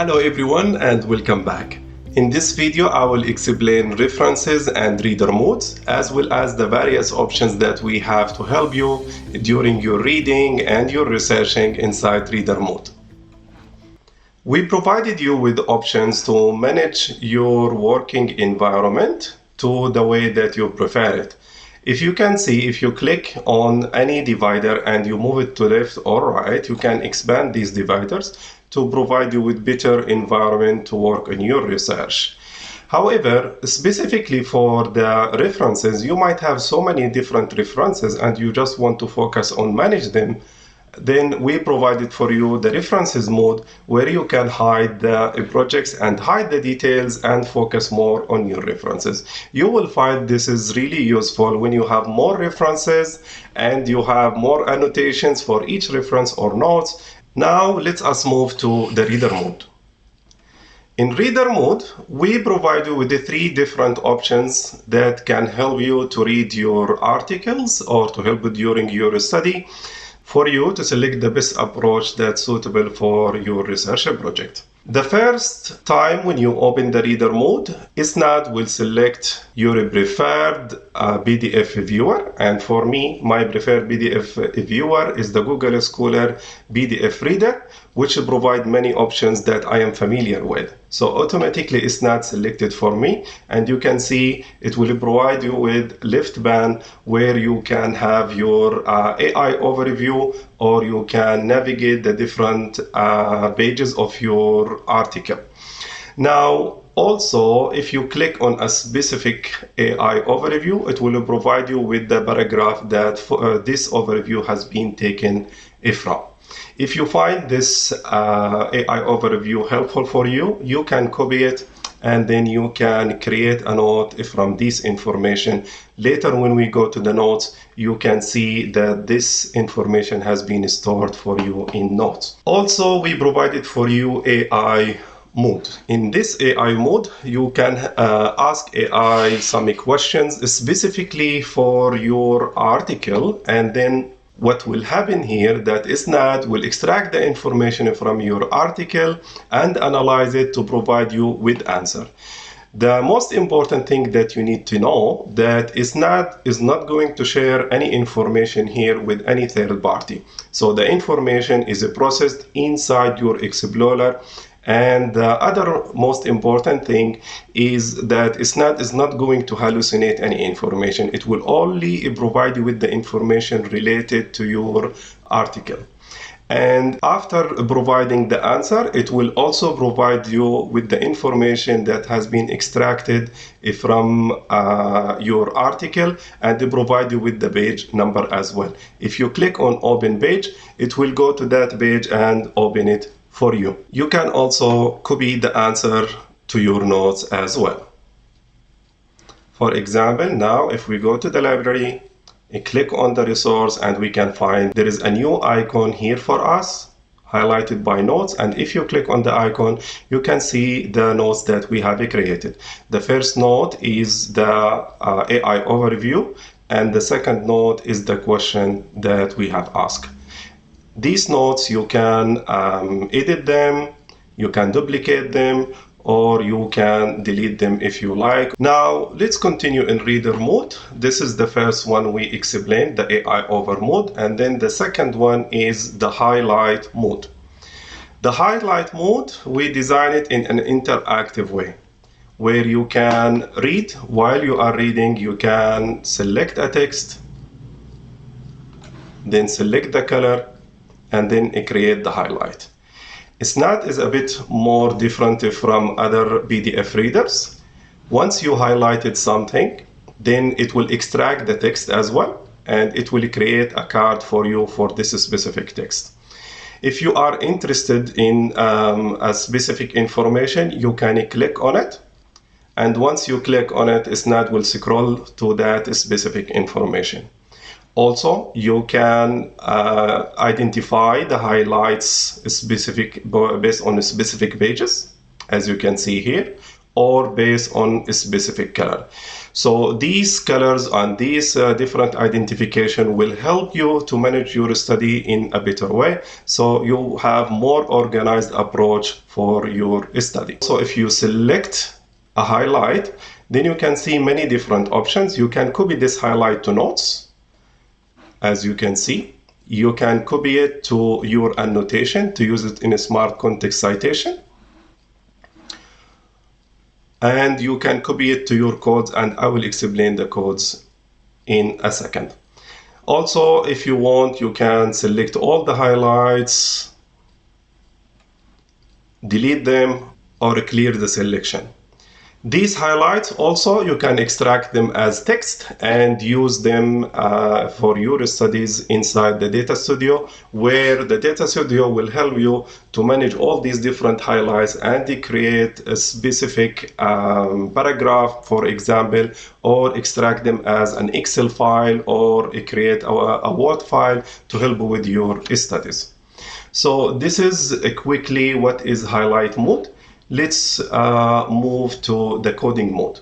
Hello everyone and welcome back. In this video I will explain references and reader modes as well as the various options that we have to help you during your reading and your researching inside reader mode. We provided you with options to manage your working environment to the way that you prefer it. If you can see, if you click on any divider and you move it to left or right, you can expand these dividers to provide you with better environment to work on your research. However, specifically for the references, you might have so many different references and you just want to focus on manage them. Then we provided for you the references mode where you can hide the projects and hide the details and focus more on your references. You will find this is really useful when you have more references and you have more annotations for each reference or notes. Now let us move to the reader mode. In reader mode, we provide you with the three different options that can help you to read your articles or to help you during your study, for you to select the best approach that's suitable for your research project. The first time when you open the reader mode, ISNAD will select your preferred PDF viewer, and for me, my preferred PDF viewer is the Google Scholar PDF reader, which provide many options that I am familiar with. So automatically ISNAD selected for me, and you can see it will provide you with left band where you can have your AI overview, or you can navigate the different pages of your article. Now, also, if you click on a specific AI overview, it will provide you with the paragraph that this overview has been taken from. If you find this AI overview helpful for you, you can copy it and then you can create a note from this information. Later when we go to the notes, you can see that this information has been stored for you in notes. Also, we provided for you AI mode. In this AI mode, you can ask AI some questions specifically for your article, and then what will happen here that ISNAD will extract the information from your article and analyze it to provide you with answer. The most important thing that you need to know that ISNAD is not going to share any information here with any third party. So the information is processed inside your Explorer. And the other most important thing is that ISNAD is not going to hallucinate any information. It will only provide you with the information related to your article. And after providing the answer, it will also provide you with the information that has been extracted from your article, and provide you with the page number as well. If you click on open page, it will go to that page and open it for you. You can also copy the answer to your notes as well. For example, now if we go to the library, click on the resource, and we can find there is a new icon here for us highlighted by notes, and if you click on the icon, you can see the notes that we have created. The first note is the AI overview, and the second note is the question that we have asked. These notes, you can edit them, you can duplicate them, or you can delete them if you like. Now, let's continue in reader mode. This is the first one we explained, the AI over mode, and then the second one is the highlight mode. The highlight mode, we design it in an interactive way, where you can read. While you are reading, you can select a text, then select the color, and then create the highlight. ISNAD is a bit more different from other PDF readers. Once you highlighted something, then it will extract the text as well, and it will create a card for you for this specific text. If you are interested in a specific information, you can click on it, and once you click on it, ISNAD will scroll to that specific information. Also, you can identify the highlights based on specific pages, as you can see here, or based on a specific color. So these colors and these different identification will help you to manage your study in a better way, so you have more organized approach for your study. So if you select a highlight, then you can see many different options. You can copy this highlight to notes, as you can see. You can copy it to your annotation to use it in a smart context citation. And you can copy it to your codes, and I will explain the codes in a second. Also, if you want, you can select all the highlights, delete them, or clear the selection. These highlights also, you can extract them as text and use them for your studies inside the Data Studio, where the Data Studio will help you to manage all these different highlights and create a specific paragraph, for example, or extract them as an Excel file or create a Word file to help with your studies. So this is quickly what is highlight mode. Let's move to the coding mode.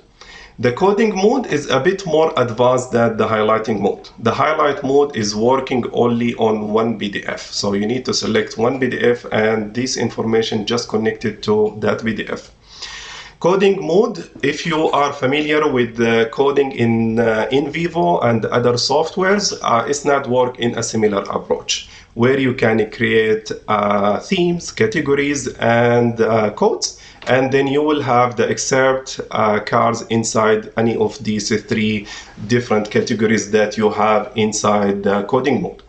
The coding mode is a bit more advanced than the highlighting mode. The highlight mode is working only on one PDF. So you need to select one PDF and this information just connected to that PDF. Coding mode, if you are familiar with the coding in vivo and other softwares, ISNAD work in a similar approach, where you can create themes, categories, and codes, and then you will have the excerpt cards inside any of these three different categories that you have inside the coding mode.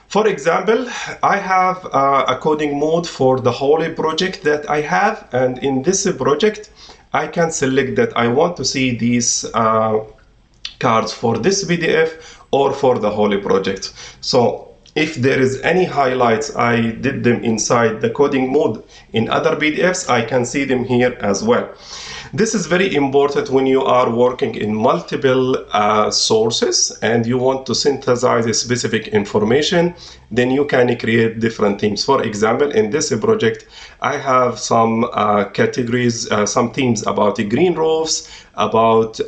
For example, I have a coding mode for the whole project that I have, and in this project, I can select that I want to see these cards for this PDF or for the whole project. So if there is any highlights, I did them inside the coding mode in other PDFs, I can see them here as well. This is very important when you are working in multiple sources and you want to synthesize a specific information, then you can create different themes. For example, in this project, I have some categories, some themes about the green roofs, about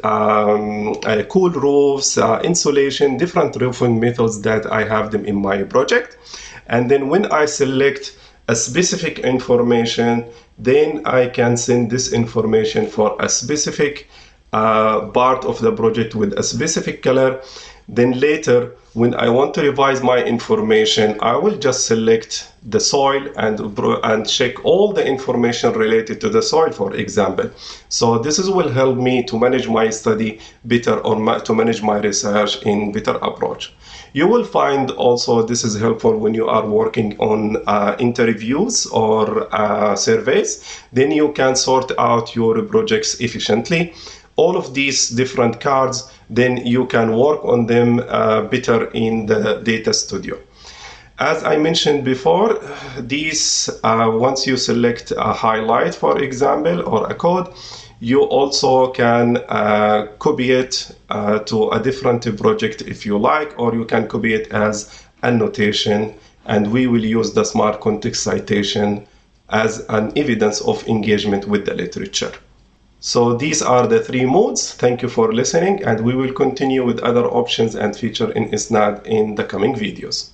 cool roofs, insulation, different roofing methods that I have them in my project. And then when I select a specific information, then I can send this information for a specific part of the project with a specific color. Then later, when I want to revise my information, I will just select the soil and check all the information related to the soil, for example. So this will help me to manage my study better, or to manage my research in better approach. You will find also this is helpful when you are working on interviews or surveys. Then you can sort out your projects efficiently. All of these different cards, then you can work on them better in the Data Studio. As I mentioned before, these once you select a highlight, for example, or a code, you also can copy it to a different project if you like, or you can copy it as annotation, and we will use the smart context citation as an evidence of engagement with the literature. So these are the three modes. Thank you for listening, and we will continue with other options and features in ISNAD in the coming videos.